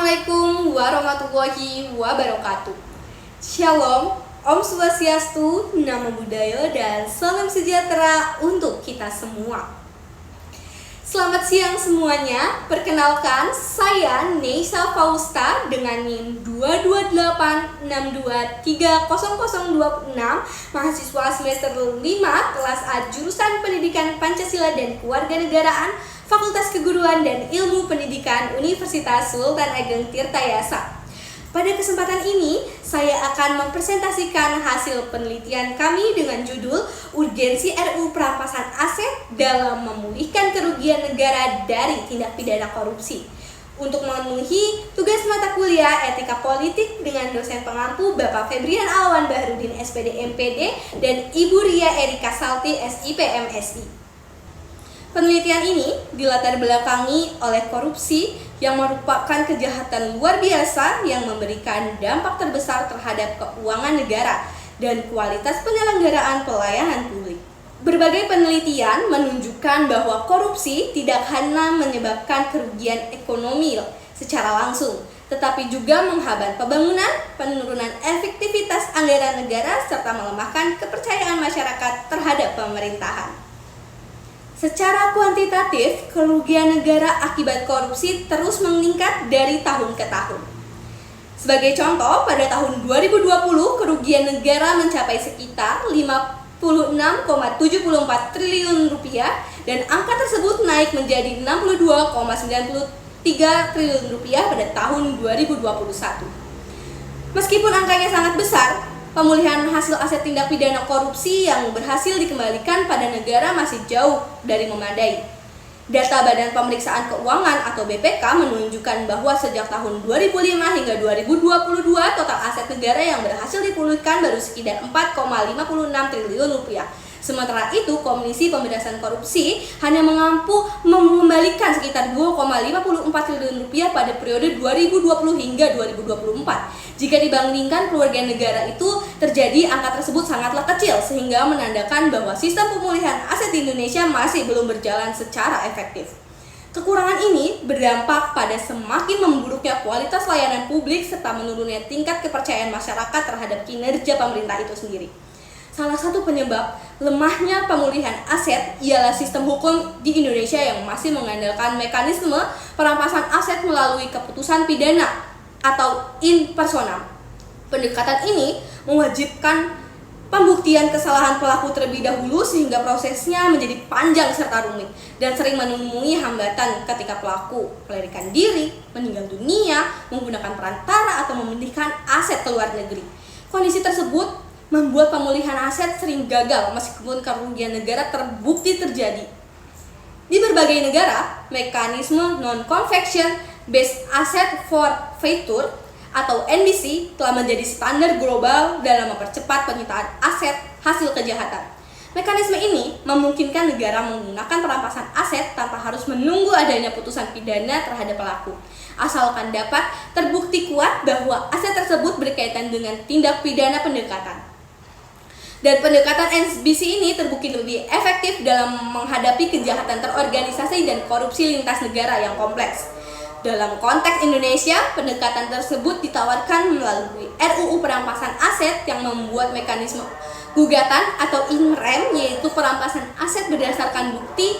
Assalamualaikum warahmatullahi wabarakatuh. Shalom, Om Swastiastu, Namo Buddhaya, dan salam sejahtera untuk kita semua. Selamat siang semuanya. Perkenalkan, saya Neisa Fausta dengan NIM 22862300026, mahasiswa semester 5 kelas A jurusan Pendidikan Pancasila dan Kewarganegaraan, Fakultas Keguruan dan Ilmu Pendidikan Universitas Sultan Ageng Tirtayasa. Pada kesempatan ini, saya akan mempresentasikan hasil penelitian kami dengan judul Urgensi RUU Perampasan Aset dalam Memulihkan Kerugian Negara dari Tindak Pidana Korupsi. Untuk memenuhi tugas mata kuliah Etika Politik dengan dosen pengampu Bapak Febrian Alwan Baharudin SPD MPD dan Ibu Ria Erika Salti SIP MSI. Penelitian ini dilatar belakangi oleh korupsi yang merupakan kejahatan luar biasa yang memberikan dampak terbesar terhadap keuangan negara dan kualitas penyelenggaraan pelayanan publik. Berbagai penelitian menunjukkan bahwa korupsi tidak hanya menyebabkan kerugian ekonomi secara langsung, tetapi juga menghambat pembangunan, penurunan efektivitas anggaran negara, serta melemahkan kepercayaan masyarakat terhadap pemerintahan. Secara kuantitatif, kerugian negara akibat korupsi terus meningkat dari tahun ke tahun. Sebagai contoh, pada tahun 2020, kerugian negara mencapai sekitar 56,74 triliun rupiah dan angka tersebut naik menjadi 62,93 triliun rupiah pada tahun 2021. Meskipun angkanya sangat besar, pemulihan hasil aset tindak pidana korupsi yang berhasil dikembalikan pada negara masih jauh dari memadai. Data Badan Pemeriksaan Keuangan atau BPK menunjukkan bahwa sejak tahun 2005 hingga 2022 total aset negara yang berhasil dipulihkan baru sekitar 4,56 triliun rupiah. Sementara itu, Komisi Pemberantasan Korupsi hanya mampu mengembalikan sekitar 2,54 triliun rupiah pada periode 2020 hingga 2024. Jika dibandingkan kerugian negara itu terjadi, angka tersebut sangatlah kecil sehingga menandakan bahwa sistem pemulihan aset di Indonesia masih belum berjalan secara efektif. Kekurangan ini berdampak pada semakin memburuknya kualitas layanan publik serta menurunnya tingkat kepercayaan masyarakat terhadap kinerja pemerintah itu sendiri. Salah satu penyebab lemahnya pemulihan aset ialah sistem hukum di Indonesia yang masih mengandalkan mekanisme perampasan aset melalui keputusan pidana atau in personam. Pendekatan ini mewajibkan pembuktian kesalahan pelaku terlebih dahulu sehingga prosesnya menjadi panjang serta rumit dan sering menemui hambatan ketika pelaku melarikan diri, meninggal dunia, menggunakan perantara atau memindahkan aset ke luar negeri. Kondisi tersebut membuat pemulihan aset sering gagal meskipun kerugian negara terbukti terjadi. Di berbagai negara, mekanisme non-convection based asset forfeiture atau NBC telah menjadi standar global dalam mempercepat penyitaan aset hasil kejahatan. Mekanisme ini memungkinkan negara menggunakan perampasan aset tanpa harus menunggu adanya putusan pidana terhadap pelaku, asalkan dapat terbukti kuat bahwa aset tersebut berkaitan dengan tindak pidana pendekatan. Dan pendekatan NBC ini terbukti lebih efektif dalam menghadapi kejahatan terorganisasi dan korupsi lintas negara yang kompleks. Dalam konteks Indonesia, pendekatan tersebut ditawarkan melalui RUU Perampasan Aset yang membuat mekanisme gugatan atau in rem, yaitu perampasan aset berdasarkan bukti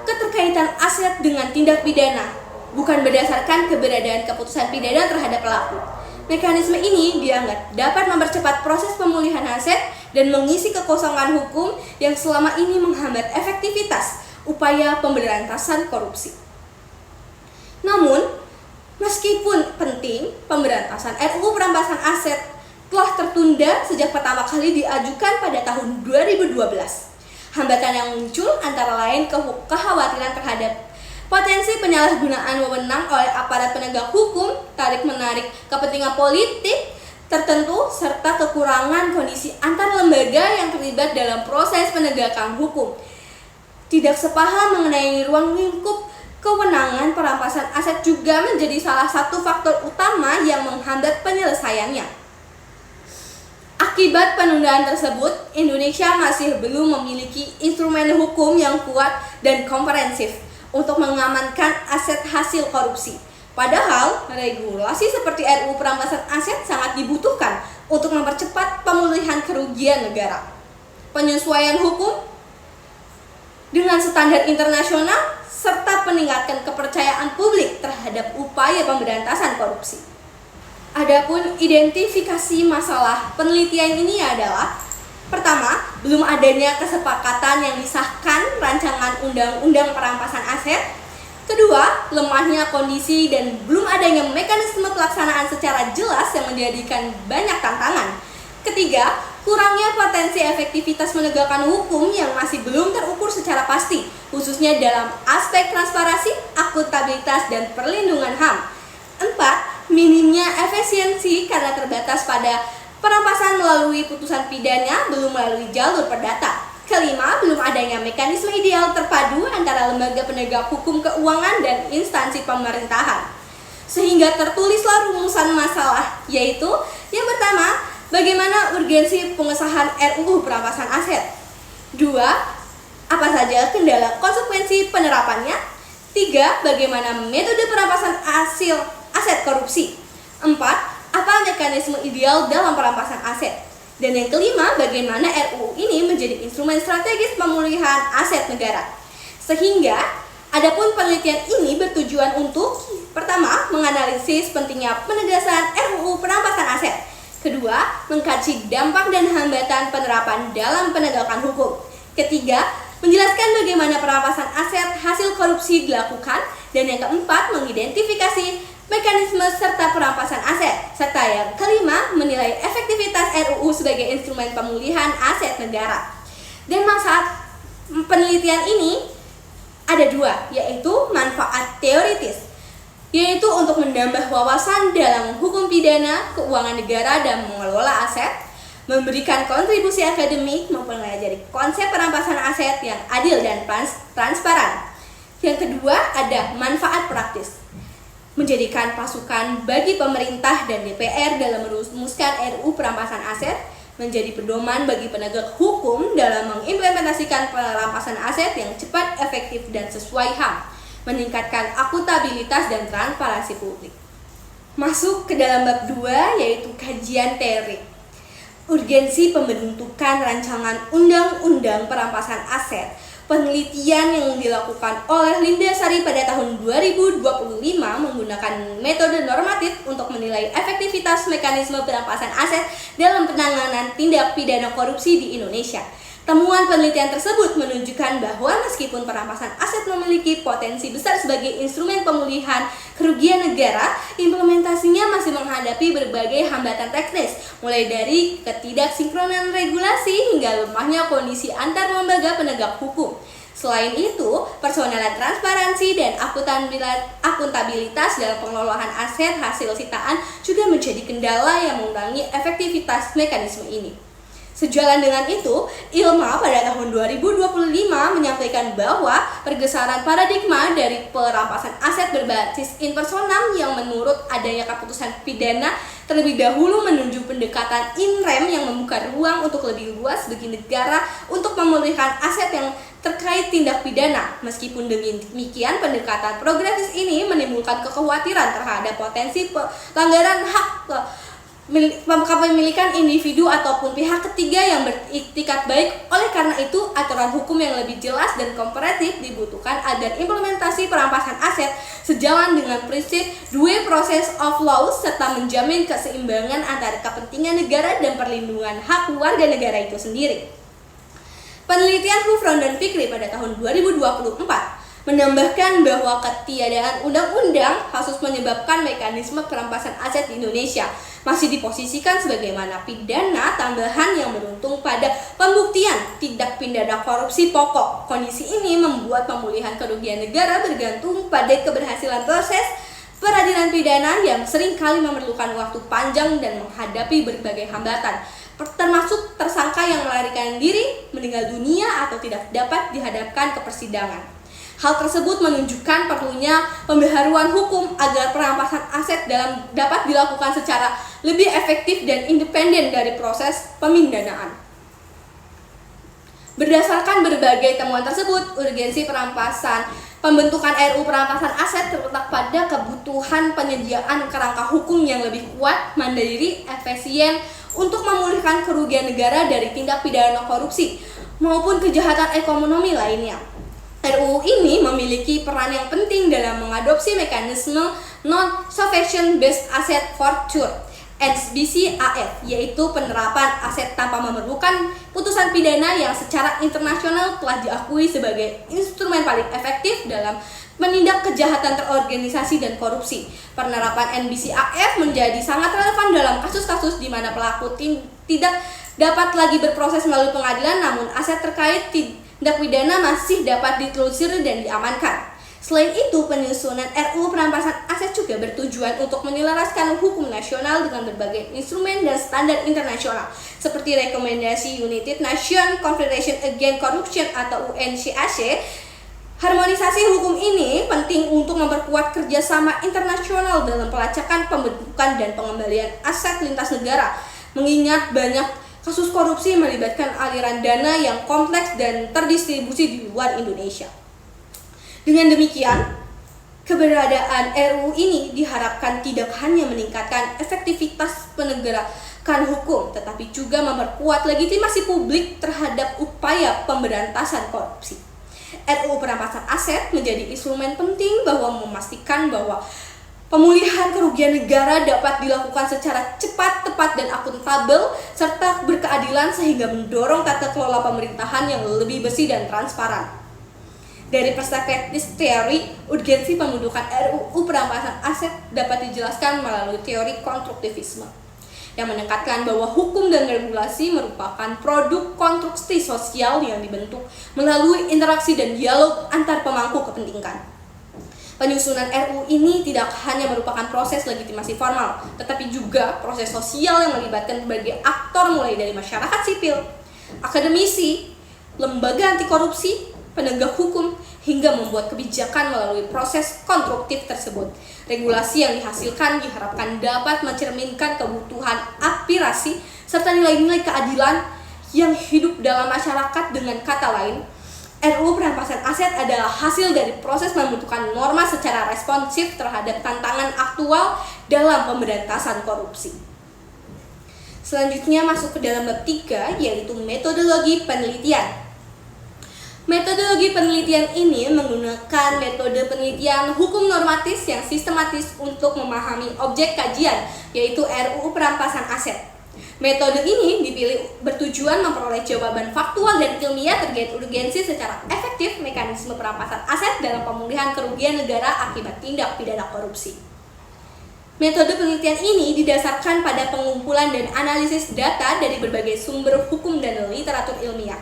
keterkaitan aset dengan tindak pidana, bukan berdasarkan keberadaan keputusan pidana terhadap pelaku. Mekanisme ini dianggap dapat mempercepat proses pemulihan aset dan mengisi kekosongan hukum yang selama ini menghambat efektivitas upaya pemberantasan korupsi. Namun, meskipun penting, pemberantasan RUU Perampasan Aset telah tertunda sejak pertama kali diajukan pada tahun 2012. Hambatan yang muncul antara lain kekhawatiran terhadap potensi penyalahgunaan wewenang oleh aparat penegak hukum, tarik-menarik kepentingan politik tertentu, serta kekurangan kondisi antar lembaga yang terlibat dalam proses penegakan hukum. Tidak sepaham mengenai ruang lingkup kewenangan perampasan aset juga menjadi salah satu faktor utama yang menghambat penyelesaiannya. Akibat penundaan tersebut, Indonesia masih belum memiliki instrumen hukum yang kuat dan komprehensif untuk mengamankan aset hasil korupsi. Padahal, regulasi seperti RUU Perampasan Aset sangat dibutuhkan untuk mempercepat pemulihan kerugian negara. Penyesuaian hukum dengan standar internasional serta meningkatkan kepercayaan publik terhadap upaya pemberantasan korupsi. Adapun identifikasi masalah penelitian ini adalah: pertama, belum adanya kesepakatan yang disahkan rancangan undang-undang perampasan aset. Kedua, lemahnya kondisi dan belum adanya mekanisme pelaksanaan secara jelas yang menjadikan banyak tantangan. Ketiga, kurangnya potensi efektivitas menegakkan hukum yang masih belum terukur secara pasti, khususnya dalam aspek transparansi, akuntabilitas, dan perlindungan HAM. Empat, minimnya efisiensi karena terbatas pada perampasan melalui putusan pidana belum melalui jalur perdata. Kelima, belum adanya mekanisme ideal terpadu antara lembaga penegak hukum keuangan dan instansi pemerintahan. Sehingga tertulislah rumusan masalah, yaitu yang pertama, bagaimana urgensi pengesahan RUU Perampasan Aset. Dua, apa saja kendala konsekuensi penerapannya. Tiga, bagaimana metode perampasan hasil aset korupsi. Empat, apa mekanisme ideal dalam perampasan aset. Dan yang kelima, bagaimana RUU ini menjadi instrumen strategis pemulihan aset negara. Sehingga, adapun penelitian ini bertujuan untuk: pertama, menganalisis pentingnya penegasan RUU Perampasan Aset. Kedua, mengkaji dampak dan hambatan penerapan dalam penegakan hukum. Ketiga, menjelaskan bagaimana perampasan aset hasil korupsi dilakukan. Dan yang keempat, mengidentifikasi mekanisme serta perampasan aset. Serta yang kelima, menilai efektivitas RUU sebagai instrumen pemulihan aset negara. Dan manfaat penelitian ini ada dua, yaitu manfaat teoritis, yaitu untuk menambah wawasan dalam hukum pidana, keuangan negara, dan mengelola aset, memberikan kontribusi akademik, mempelajari konsep perampasan aset yang adil dan transparan. Yang kedua, ada manfaat praktis, menjadikan pasukan bagi pemerintah dan DPR dalam merumuskan RUU Perampasan Aset, menjadi pedoman bagi penegak hukum dalam mengimplementasikan perampasan aset yang cepat, efektif, dan sesuai HAM, meningkatkan akuntabilitas dan transparansi publik. Masuk ke dalam bab 2, yaitu kajian teori. Urgensi pembentukan rancangan undang-undang perampasan aset. Penelitian yang dilakukan oleh Linda Sari pada tahun 2025 menggunakan metode normatif untuk menilai efektivitas mekanisme perampasan aset dalam penanganan tindak pidana korupsi di Indonesia. Temuan penelitian tersebut menunjukkan bahwa meskipun perampasan aset memiliki potensi besar sebagai instrumen pemulihan kerugian negara, implementasinya masih menghadapi berbagai hambatan teknis, mulai dari ketidaksinkronan regulasi hingga lemahnya kondisi antar lembaga penegak hukum. Selain itu, personalan transparansi dan akuntabilitas dalam pengelolaan aset hasil sitaan juga menjadi kendala yang mengurangi efektivitas mekanisme ini. Sejalan dengan itu, ILMA pada tahun 2025 menyampaikan bahwa pergeseran paradigma dari perampasan aset berbasis impersonal yang menurut adanya keputusan pidana terlebih dahulu menuju pendekatan in rem yang membuka ruang untuk lebih luas bagi negara untuk memulihkan aset yang terkait tindak pidana. Meskipun demikian, pendekatan progresif ini menimbulkan kekhawatiran terhadap potensi pelanggaran hak kepemilikan individu ataupun pihak ketiga yang beriktikat baik. Oleh karena itu, aturan hukum yang lebih jelas dan komparatif dibutuhkan agar implementasi perampasan aset sejalan dengan prinsip due process of law serta menjamin keseimbangan antara kepentingan negara dan perlindungan hak warga negara itu sendiri. Penelitian Hufron dan Fikri pada tahun 2024 menambahkan bahwa ketiadaan undang-undang khusus menyebabkan mekanisme perampasan aset di Indonesia masih diposisikan sebagaimana pidana tambahan yang beruntung pada pembuktian tindak pidana korupsi pokok. Kondisi ini membuat pemulihan kerugian negara bergantung pada keberhasilan proses peradilan pidana yang seringkali memerlukan waktu panjang dan menghadapi berbagai hambatan, termasuk tersangka yang melarikan diri, meninggal dunia, atau tidak dapat dihadapkan ke persidangan. Hal tersebut menunjukkan perlunya pembaharuan hukum agar perampasan aset dapat dilakukan secara lebih efektif dan independen dari proses pemindanaan. Berdasarkan berbagai temuan tersebut, urgensi Pembentukan RUU perampasan aset terletak pada kebutuhan penyediaan kerangka hukum yang lebih kuat, mandiri, efisien untuk memulihkan kerugian negara dari tindak pidana korupsi maupun kejahatan ekonomi lainnya. RUU ini memiliki peran yang penting dalam mengadopsi mekanisme Non-Sufficient Based Asset Forfeiture (NBCAF), yaitu penerapan aset tanpa memerlukan putusan pidana yang secara internasional telah diakui sebagai instrumen paling efektif dalam menindak kejahatan terorganisasi dan korupsi. Penerapan NBCAF menjadi sangat relevan dalam kasus-kasus di mana pelaku tidak dapat lagi berproses melalui pengadilan, namun aset terkait tindak pidana masih dapat ditelusuri dan diamankan. Selain itu, penyusunan RUU perampasan aset juga bertujuan untuk menyelaraskan hukum nasional dengan berbagai instrumen dan standar internasional, seperti rekomendasi United Nations Conference Against Corruption atau UNCAC. Harmonisasi hukum ini penting untuk memperkuat kerjasama internasional dalam pelacakan, pembentukan, dan pengembalian aset lintas negara, mengingat banyak kasus korupsi melibatkan aliran dana yang kompleks dan terdistribusi di luar Indonesia. Dengan demikian, keberadaan RUU ini diharapkan tidak hanya meningkatkan efektivitas penegakan hukum, tetapi juga memperkuat legitimasi publik terhadap upaya pemberantasan korupsi. RUU perampasan aset menjadi instrumen penting bahwa memastikan bahwa pemulihan kerugian negara dapat dilakukan secara cepat, tepat, dan akuntabel, serta berkeadilan sehingga mendorong tata kelola pemerintahan yang lebih bersih dan transparan. Dari perspektif teori, urgensi pembentukan RUU perampasan aset dapat dijelaskan melalui teori konstruktivisme, yang menekankan bahwa hukum dan regulasi merupakan produk konstruksi sosial yang dibentuk melalui interaksi dan dialog antar pemangku kepentingan. Penyusunan RUU ini tidak hanya merupakan proses legitimasi formal, tetapi juga proses sosial yang melibatkan berbagai aktor mulai dari masyarakat sipil, akademisi, lembaga anti korupsi, penegak hukum, hingga membuat kebijakan melalui proses konstruktif tersebut. Regulasi yang dihasilkan diharapkan dapat mencerminkan kebutuhan aspirasi serta nilai-nilai keadilan yang hidup dalam masyarakat. Dengan kata lain, RUU perampasan aset adalah hasil dari proses pembentukan norma secara responsif terhadap tantangan aktual dalam pemberantasan korupsi. Selanjutnya masuk ke dalam bab 3, yaitu metodologi penelitian. Metodologi penelitian ini menggunakan metode penelitian hukum normatif yang sistematis untuk memahami objek kajian, yaitu RUU perampasan aset. Metode ini dipilih bertujuan memperoleh jawaban faktual dan ilmiah terkait urgensi secara efektif mekanisme perampasan aset dalam pemulihan kerugian negara akibat tindak pidana korupsi. Metode penelitian ini didasarkan pada pengumpulan dan analisis data dari berbagai sumber hukum dan literatur ilmiah.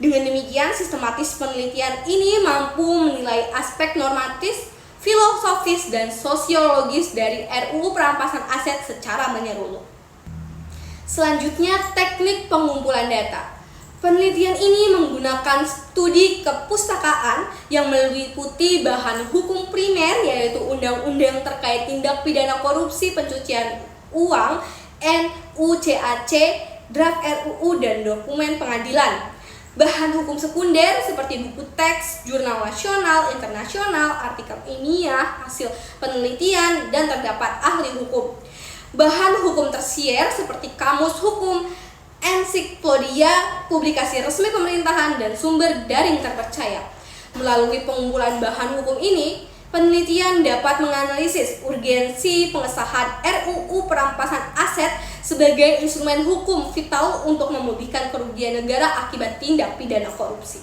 Dengan demikian, sistematis penelitian ini mampu menilai aspek normatif, filosofis, dan sosiologis dari RUU perampasan aset secara menyeluruh. Selanjutnya, teknik pengumpulan data. Penelitian ini menggunakan studi kepustakaan yang meliputi bahan hukum primer, yaitu undang-undang terkait tindak pidana korupsi pencucian uang, NUCAC, draft RUU, dan dokumen pengadilan. Bahan hukum sekunder seperti buku teks, jurnal nasional, internasional, artikel ilmiah, hasil penelitian, dan terdapat ahli hukum. Bahan hukum tersier seperti kamus hukum, ensiklopedia, publikasi resmi pemerintahan, dan sumber daring terpercaya. Melalui pengumpulan bahan hukum ini, penelitian dapat menganalisis urgensi pengesahan RUU perampasan aset sebagai instrumen hukum vital untuk memulihkan kerugian negara akibat tindak pidana korupsi.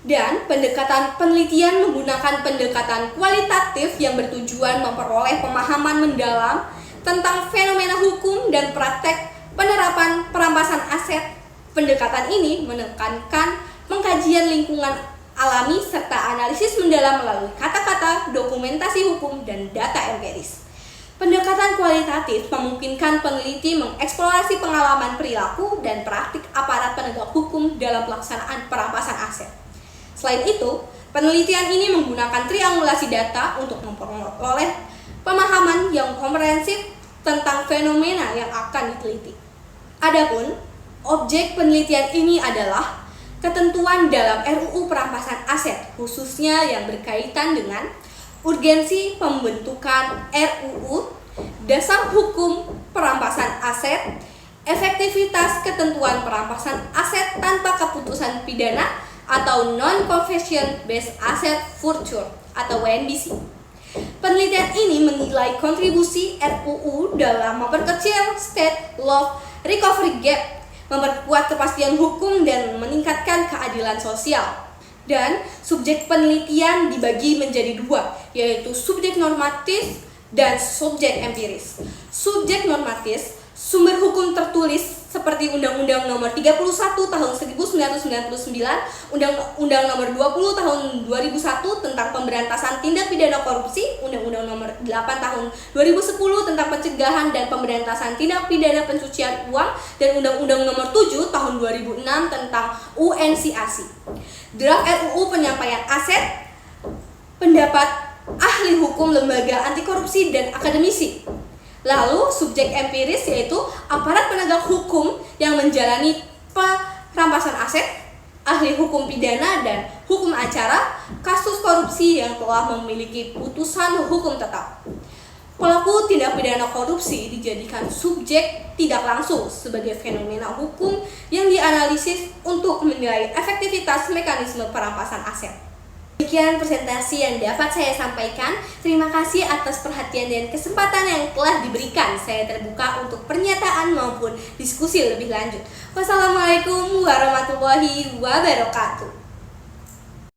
Dan pendekatan penelitian menggunakan pendekatan kualitatif yang bertujuan memperoleh pemahaman mendalam tentang fenomena hukum dan praktek penerapan perampasan aset. Pendekatan ini menekankan pengkajian lingkungan alami serta analisis mendalam melalui kata-kata, dokumentasi hukum, dan data empiris. Pendekatan kualitatif memungkinkan peneliti mengeksplorasi pengalaman perilaku dan praktik aparat penegak hukum dalam pelaksanaan perampasan aset. Selain itu, penelitian ini menggunakan triangulasi data untuk memperoleh pemahaman yang komprehensif tentang fenomena yang akan diteliti. Adapun objek penelitian ini adalah ketentuan dalam RUU perampasan aset, khususnya yang berkaitan dengan urgensi pembentukan RUU, dasar hukum perampasan aset, efektivitas ketentuan perampasan aset tanpa keputusan pidana atau non-confession based asset forfeiture atau WNBC. Penelitian ini menilai kontribusi RUU dalam memperkecil state law recovery gap, memperkuat kepastian hukum dan meningkatkan keadilan sosial. Dan subjek penelitian dibagi menjadi dua, yaitu subjek normatif dan subjek empiris. Subjek normatif, sumber hukum tertulis seperti Undang-Undang Nomor 31 Tahun 1999, Undang-Undang Nomor 20 Tahun 2001 tentang Pemberantasan Tindak Pidana Korupsi, Undang-Undang Nomor 8 Tahun 2010 tentang Pencegahan dan Pemberantasan Tindak Pidana Pencucian Uang, dan Undang-Undang Nomor 7 Tahun 2006 tentang UNCAC. Draft RUU penyampaian aset, pendapat ahli hukum, lembaga anti korupsi, dan akademisi. Lalu subjek empiris yaitu aparat penegak hukum yang menjalani perampasan aset, ahli hukum pidana dan hukum acara, kasus korupsi yang telah memiliki putusan hukum tetap. Pelaku tindak pidana korupsi dijadikan subjek tidak langsung sebagai fenomena hukum yang dianalisis untuk menilai efektivitas mekanisme perampasan aset. Demikian presentasi yang dapat saya sampaikan. Terima kasih atas perhatian dan kesempatan yang telah diberikan. Saya terbuka untuk pernyataan maupun diskusi lebih lanjut. Wassalamualaikum warahmatullahi wabarakatuh.